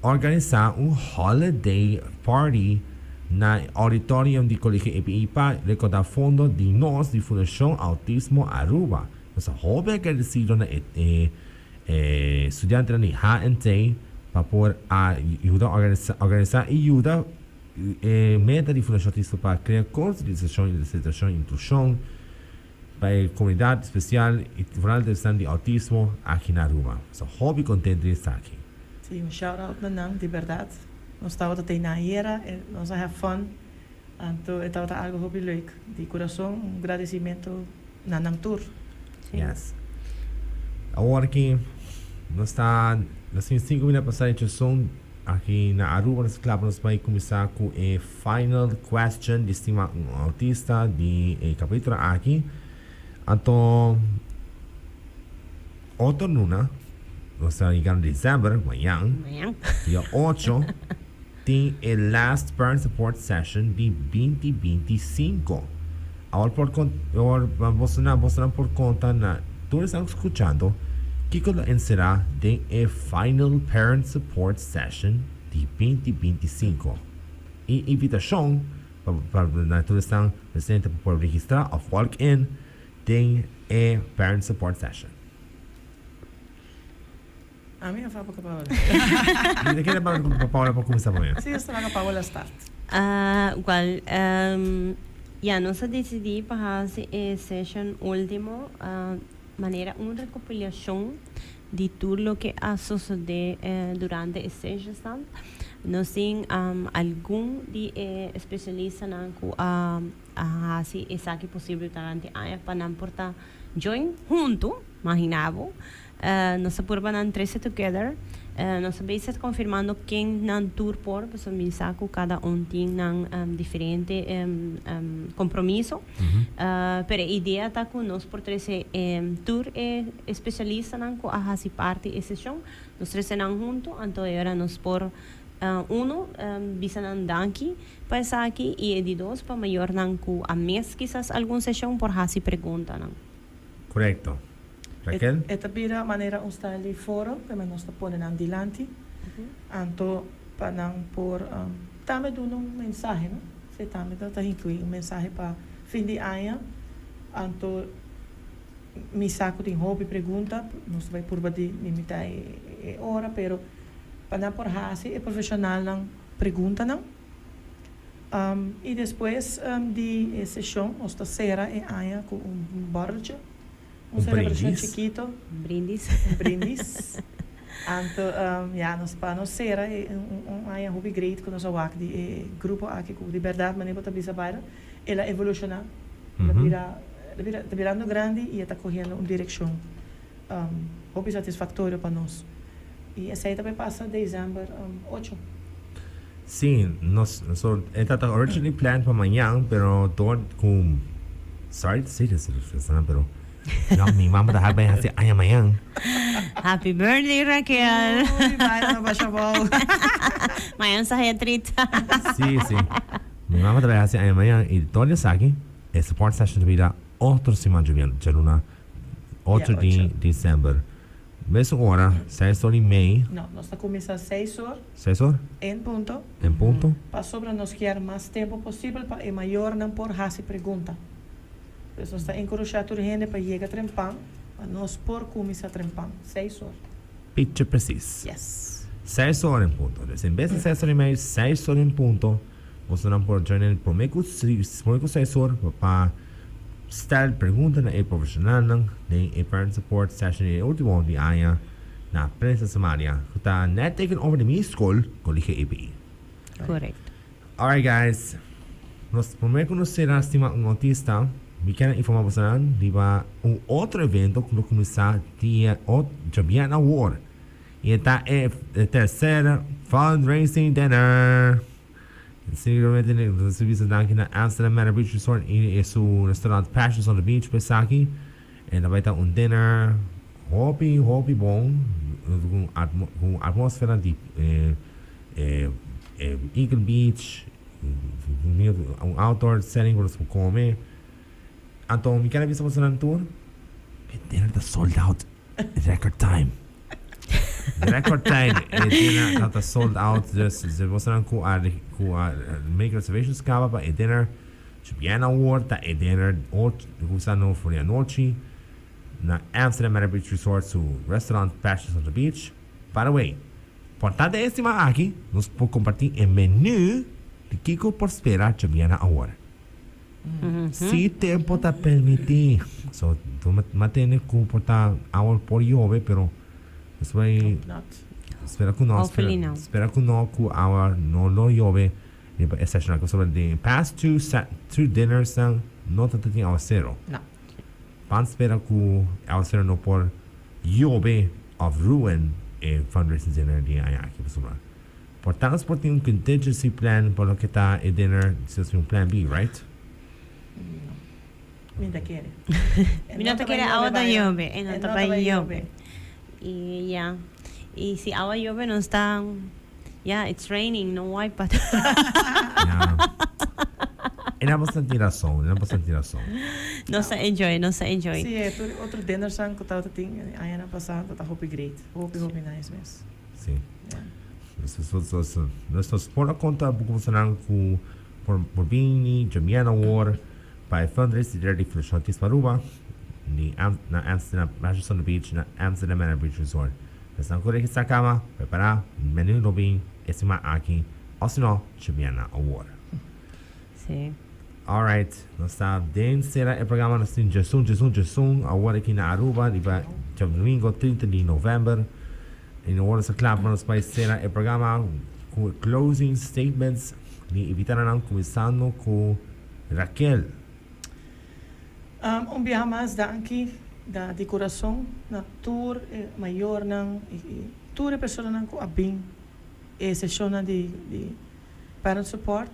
organizar holiday party na auditorium de Colégio API para recordar fundo de nós de Fundação Autismo Aruba. Nossa hobby agradecido na estudante de HNT para poder ajudar a organizar e ajudar meta de Fundação Autismo para criar conscientização e inclusão para a comunidade especial e vulnerável de autismo aqui na Aruba. Nossa hobby contente de estar aqui. Sim, shout out na de verdade. Nós estávamos até na era, nós have fun. Então, estava algo hobby leuk. De coração, agradecimento na tour. Yes. Agora que nós temos 5 minutos para a sessão aqui na Aruba, nós vamos começar com a final question de estima autista de capítulo aqui. Então, outra luna, nós estamos em dezembro, amanhã, dia 8, tem a last parent support session de 2025. Agora você não por conta na todos estão escutando que será de a final parent support session de 2025. E invitação para todos estão presentes para registrar ou walk-in de a parent support session. A mim eu falo para a Paola. E daqui a pouco para a Paola para começar amanhã. Sim, eu estou para a Paola start. Já nós decidimos para fazer a session última maneira uma recopilação de tudo o que ha sucedido durante a session. Nós tem algum de especialista na ku assim essa que possível tarante aí para não portar join junto, imaginavo. Nós apurba nan 13 together. Nós base confirmando quem nan tour por, pues mensaco cada tem nan diferente compromisso. Pero a ideia tá com nós por 13 tour especialista nan ku ahasi parte e sessão. Nós 13 nan junto, então era nós por uno bisa nan danki pa essa aqui e de dos pa maior nan ku a mês quizás alguma sessão por hasi pergunta nan. Correcto. Raquel? Esta vira maneira está ali fora, que nós está pondo nan dilante. Anto pa nan por tame do um mensagem, não? Se tame tá incluir mensagem para fim de ano. Anto mi saco de hobby pergunta, nós vai por de limitar hora, pero para por hasi é profissional não pergunta não. E depois de sessão, nós está será ano com borracha. Celebração chiquito. Brindis. Brindis. Então, nós para nós será um hobby great com nós awak de grupo aqui com liberdade, mas nem para bisa baira, ela evoluciona, ela virando grande e está correndo uma direção hobby satisfatório para nós. E essa aí também passa dezembro 8. Sim, nós está originally planned para amanhã, pero todo com sorry to say this, pero não, minha mamãe está bem assim amanhã. Happy birthday, Raquel. Vai na baixa bola. Amanhã sa retrita. Sim. Minha mamãe está bem assim amanhã e todo isso aqui é support session de vida outra semana de luna 8 de dezembro. Mesma hora, 6 horas e meia. Não, nós está começando às 6 horas. 6 horas? Em ponto. Em ponto. Para sobra nós quer mais tempo possível para é maior não por hasi pergunta. Por isso está encorajando a gente para chegar a trempar, para nós por começar a trempar. 6 horas. Picture preciso. Yes. 6 horas em ponto. Em vez de 6 horas e meia, 6 horas em ponto. Você não pode jogar por meio que 6 horas para estar perguntando a profissional de parent support session e último de aia na prensa Somalia. Está net taken over the minha escola com liga EPI. Correct. Alright guys, nós primeiro que nós será estima um autista, me quero informar você de outro evento que vai começar dia 8 de Jabiana Award. E está a terceira fundraising dinner. Seguramente o serviço daqui na Amsterdam Manor Beach Resort e o restaurante Passions on the Beach para aqui. E vai estar um hobby bom com atmosfera de Eagle Beach, outdoor setting para você comer. Então, me quero avisar você na tour. O dinner está sold out record time. Record time, dinner está sold out. Se você não make reservations para o dinner, Jabiana Award, tá o dinner usando por a noite na Amsterdam Manor Beach Resort, o restaurante Passions on the Beach. By the way, importante estima aqui, nós podemos compartilhar o menu de Kiko por esperar Jabiana Award. Se tempo está permitir, so tu mantém que portar award por jove, pero isso vai espera que nós espera que nós que award não jove e a session que sobre de past two dinners não tanto tem award zero. Não. Pan espera que award zero não por jove of ruin e fundraising dinner de aqui pessoal. Portanto, por ter contingency plan por lo que está e dinner, se é plan B, right? Minta quer. Minta quer agua da lluvia, en otra país lluvia. Y ya. Y si agua lluvia no está, it's raining, no hay para. Era bastante razão. No se enjoy. Sim, outro dinner sang que estava tinha, aí ano passado, tá hope great. Hope nice mesmo. Sim. Nós por a conta funcionando com por Bini, Jabiana Award, para fundraising de Flushantis Paruba, na Amsterdam Passions on the Beach, na Amsterdam Manor Beach Resort. Nós corre esta cama, preparar menu lobby, estima aqui, ou se não, Jabiana Award. Sim. Alright, nós está dentro do programa, nós temos Jason, Award aqui na Aruba, domingo 30 de novembro. E no hora sa club, nós vai ser o programa com closing statements ni evitarán começando com Raquel. Dia mais danke da decoração na tour maior nang tour pessoa nang ko abing sessão de parent support.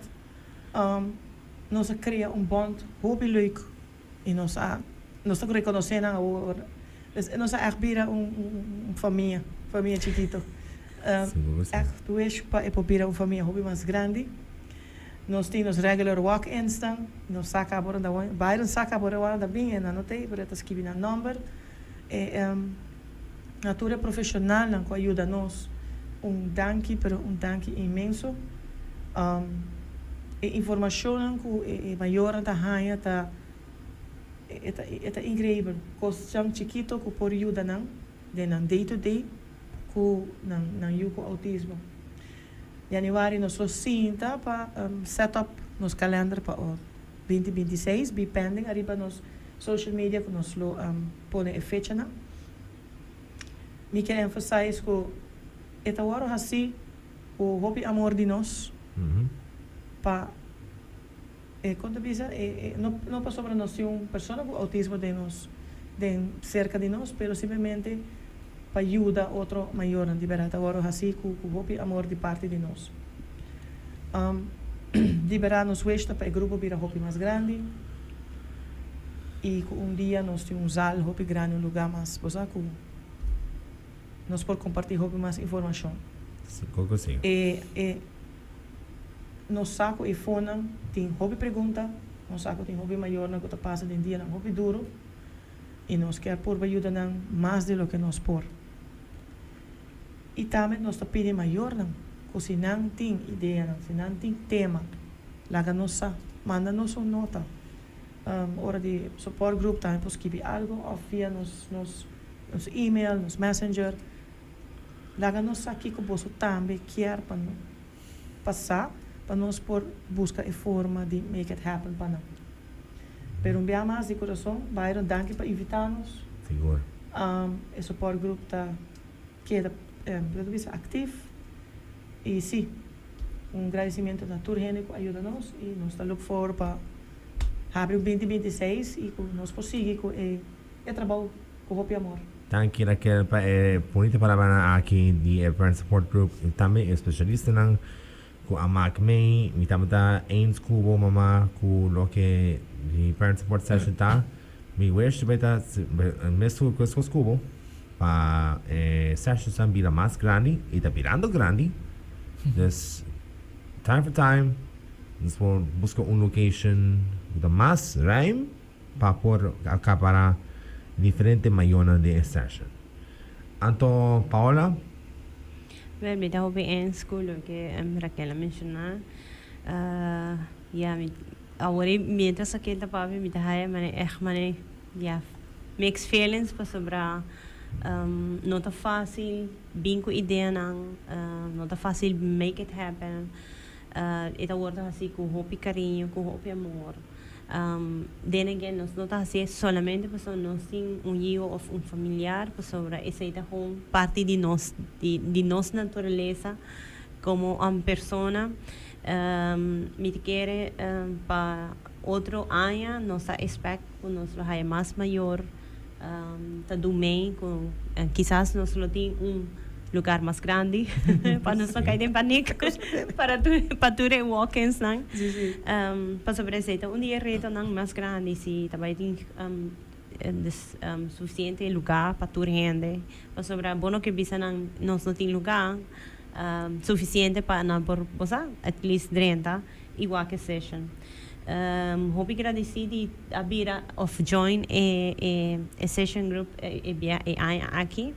Nós cria bond hobby leuk e nós reconhecer na hora. Nós arbira família chiquito. Echt tu és para probeer família hobby mais grande. Nós temos regular walk-ins dan. Nós saca agora da Byron saca agora da bem e não tem, para escrever na number. Natura profissional não ajuda nós. Danke, pero danke imenso. Informação que maior da raia tá é incrível. Coisa chiquito que por ajuda não, de não day to day, que não yuko autismo. Januari nós lo sinta para set up nos calendário para 2026, be pending arriba nos social media que nós lo pone a fecha na. Me quero emphasize que esta hora assim o hobby amor de nós para quando bisa não para sobre nós uma pessoa com autismo de nós de cerca de nós, pero simplesmente para ajudar outro maior a liberar agora assim com o hobby amor de parte de nós. Liberar nos westa para o grupo vira hobby mais grande e dia nós temos zal hobby grande um lugar mais bosaco nós por compartilhar hobby mais informação. Sim. Nós saco e fona tem hobby pergunta, nós saco tem hobby maior na que passa de dia na hobby duro e nós quer por ajuda não mais de lo que nós por. E também nós pedimos maior não, que se não tem ideia não, se não tem tema, laga nos manda nos nota. Hora de support group também pode escrever algo ou via nos e-mail, nos messenger. Laga nos aqui que você também quer para passar para nós por buscar a forma de make it happen para nós. Pero dia mais de coração, Byron, danke para invitar-nos. Seguro. O support group está queda ativo e sim, agradecimento da Turgene que ajuda-nos e nós estamos look forward para abrir 2026 e que nós conseguimos o trabalho com o amor. Danke Raquel para bonita palavra aqui de Parent Support Group e também especialista ng ku amak may mitamata ains kubo mama ku loke di Parent Support Session ta mi wish beta mesu kus kubo pa session san bira mais grande e tá virando grande. This time for time nós vamos buscar location da mais rhyme para por acabar diferente mayona de session. Anto Paola. Well, met de hobby in school que Raquel mencionou. Agora mientras aqui da papi me dá mane mane mixed feelings para sobre não tá fácil bem com ideia não tá fácil make it happen. Esta word assim com hobby carinho, com hobby amor. Then again, nós não está assim solamente para nós tem hijo ou familiar para sobre essa é parte de nós de nossa natureza como uma pessoa me quer para outro ano nós expect que nós vai mais maior tá do bem com quizás nós não tem lugar mais grande para nós não cair em pânico para tu walk-ins não para sobre isso então dia reto não mais grande se também tem suficiente lugar para tu rende para sobre bom que bisa nós não tem lugar suficiente para não por posar at least 30 igual que session hobby agradecido a bira of join a session group aqui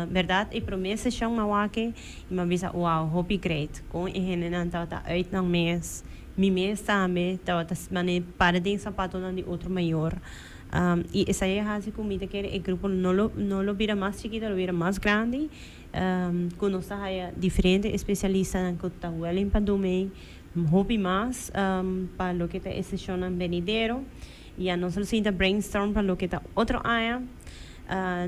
verdade e promessa são mawake e me avisa wow hobby great com e não tá uit ng mês mi mês também tá mane para de sapato não de outro maior e essa é a assim como que o grupo não lo vira mais chiquito lo vira mais grande com nossa área diferente especialista em que tá well em padumei hobby mais para lo que tá sessão em venidero e a nós lo sinta brainstorm para lo que tá outro área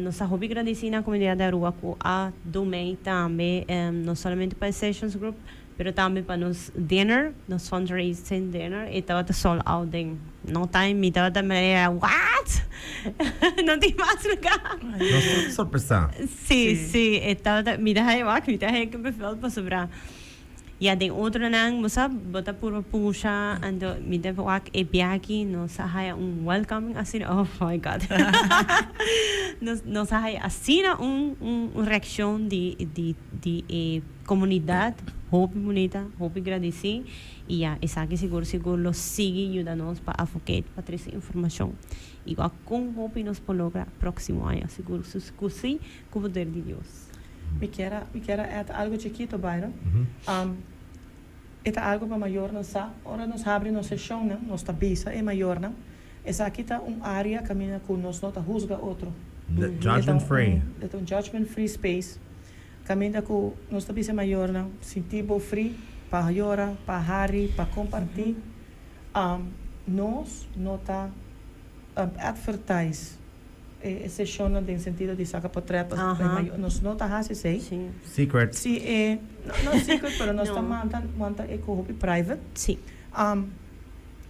Nos hobby agradeci na comunidade da rua com a Domei também, não somente para Sessions Group, pero também para nos dinner, nos fundraising dinner, e estava sold out em no time, e estava também, what? Não tem mais lugar. Nossa, sorpresa. Sim, estava, mira aí que me felt para sobrar. Ja, den outro nang musa bota purva pusha ando mide wak e biaki no sahaya welcoming assim, oh my god. no sahaya assim reação de comunidade, hope bonita, hope agradeci e já, essa que seguro lo sigue ajuda-nos para advocate, para trazer informação. Igual com hope nos pologra próximo ano, seguro suscusi com o poder de Deus. Me quer algo chiquito, Byron. Eta algo para maior não sa. Ora nos abre nos sessão, não? Nos tabisa é maior, não? Essa aqui tá área caminha com nos nota juzga outro. Judgment free. É judgment free space. Caminha com nos tabisa maior, não? Sentibo free para llorar, para hari, para compartilhar. Nos nota advertise. Sessão no sentido de sacar portretos, nós não tá assim, Sim. Secret. Sim, não secret, mas nós estamos mantendo hobby private. Sim.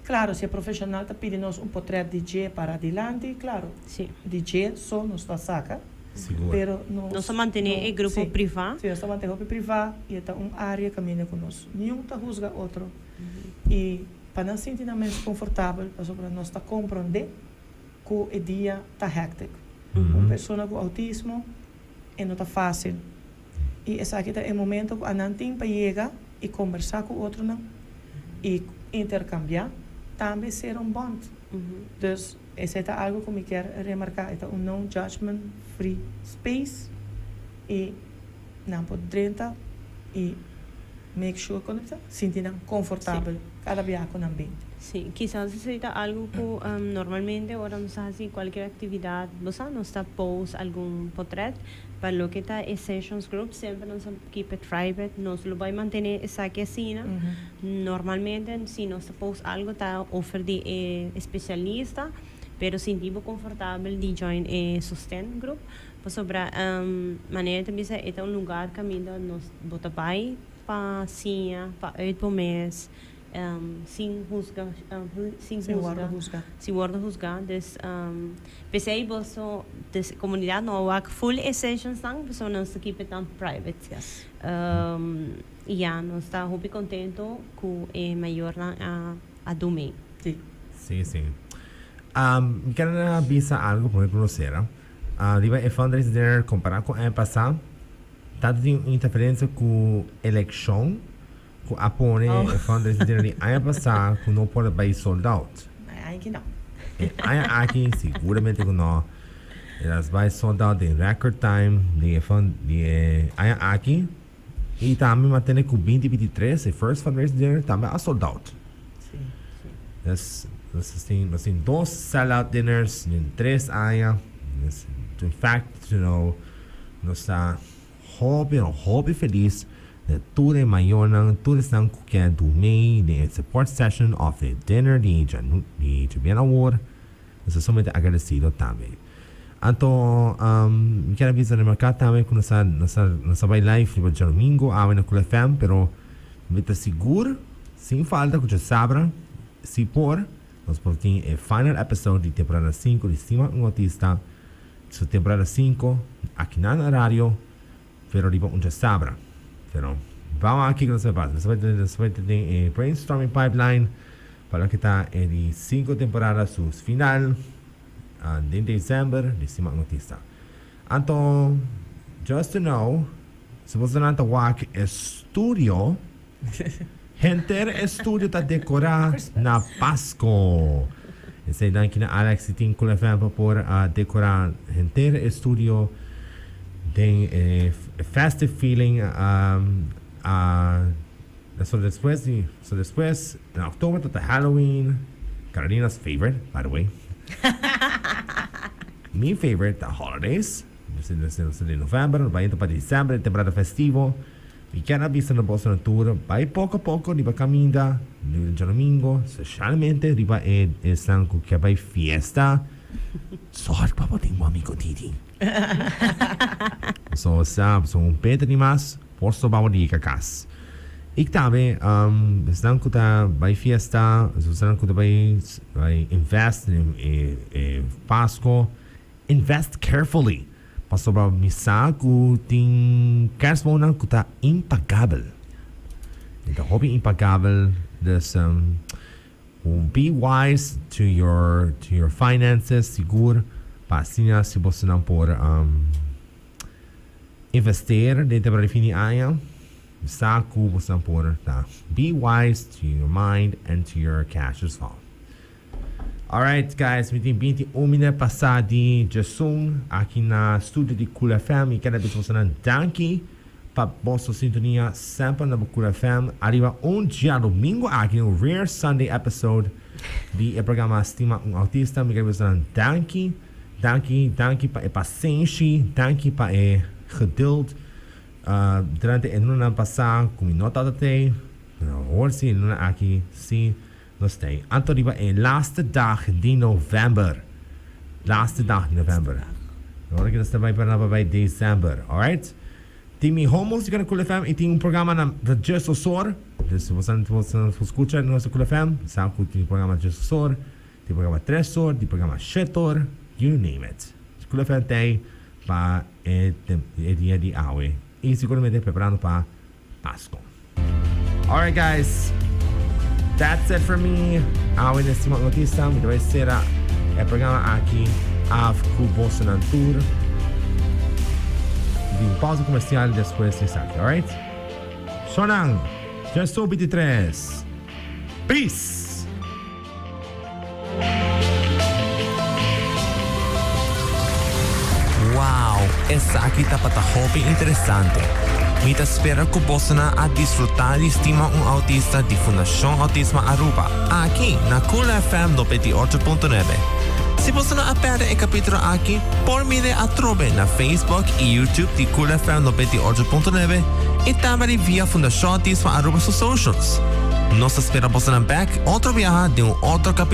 Claro, se é profissional, tá pedindo um portreto DJ para adiante, claro. Sim. DJ só nos tá saca. Seguro. Pero nós mantemos em grupo privado. Sim, nós mantemos hobby privado e tá área caminha conosco. Nenhum tá juzga outro. E para não sentir mais confortável, para nós tá compreender que o dia está hectic. Uma pessoa com autismo não está fácil. E esse aqui é o momento que a não tem para chegar e conversar com o outro não, e intercambiar, também ser bond. Então, esse é algo que eu quero remarcar. É non-judgment free space e não pode drenta e make sure que você se sente confortável cada dia com o ambiente. Sim, quizás seja algo que normalmente ahora nos hace qualquer atividade, você nos está post algum portrait, para lo que está é sessions group, sempre nos keep it private, nos lo vai manter essa aqui assim, normalmente se nos post algo está offer de especialista, pero sentimos confortável de join sustain group, para sobre maneira também é lugar que nos bota pai para sim, para 8 meses. Sin guarda juzgar des pensei boso des comunidade no work full essentials tang so não se keep it on private yes já não está muito contento com é maior a domain sim quero avisar algo para conhecer riba é fundraising dinner comparado com ano passado tá tem interferência com eleição que apone fundraising dinner ano passado que não pode vai sold out aqui não aqui seguramente que não elas vai sold out em record time de aqui e também mantém com 2023 o first fundraising dinner também a sold out nós temos 2 sellout dinners em 3 áreas in fact nós está hobby feliz de tudo é maior tudo estão que é do meio de support session of the dinner de Juliana Award nós somos agradecidos também então quero avisar no mercado também que nós vai live no domingo a na Cool FM pero me está seguro sem falta que já sabem se por nós podemos o final episode de temporada 5 de Cima um Autista su temporada 5 aqui na horário pero riba já sabem pero vamos aqui que nós vai ter brainstorming pipeline para que está em 5 temporadas su final em dezembro de Cima um Autista então just to know se você não está work estúdio Henter Studio está decorado na Páscoa. Esse daqui na Alex tem que levar para decorar Henter Studio. Tem festive feeling. Só depois, em outubro está Halloween. Carolina's favorite, by the way. My favorite, the holidays. De novembro, vai indo para dezembro, temporada festivo. E quero avisar na Bolsa Natura, vai pouco a pouco, riba caminha, no domingo, especialmente riba é sangue que vai fiesta. Sorte, papai. po tengo amigo Didi. So un Peter ni mas, posso bawali kakas. Ik tabe, staan kuta bij fiesta, staan kuta bij invest in Pasco. Invest carefully. Paso ba misa ku ting kerstbonen kuta impagable. De hobby impagable. Dus be wise to your finances, sigur. Pasinha se você não por investir dentro da fini aya. Saku você não por tá. Be wise to your mind and to your cash as well. Alright guys, we tem 21 minutos passadi de som aqui na estúdio de Cool FM e quero dizer você não danke para vossa sintonia sempre na Cool FM. Arriba dia domingo aqui no Rare Sunday episode de programa Estima Autista. Me quero dizer não danke para a paciência, danke para a geduld. Durante a ano passado, como nota até, hoje ano aqui sim. Stay. Anto riba e laatste dag di november. Laatste dag di november. Agora que nós vai para bij december, alright? Timi homos de Cool FM e tem um programa na Just Sor. Dus você escuta no nosso Cool FM, sabe que tem programa Just Sor, tem programa Tresor, tem programa Shetor, you name it. Cool FM tem para dia de aue. E seguramente preparando para Páscoa. Alright guys. That's it for me. Awin na Simon Notista. Mito vai ser o programa aqui av Cuboso na Tour. Di pausa comercial después de saque, alright? Sonang, just 23. Peace! Wow, essa aqui tá para hobby interessante. Mita espera que você a desfrutar de Estima Autista de Fundação Autismo Aruba, aqui na Cool FM 98.9. Se você não aperta o capítulo aqui, por mim a trobe na Facebook e YouTube de Cool FM 98.9 e também via Fundação Autismo Aruba socials. Nós esperamos você back outro viaje de outro capítulo.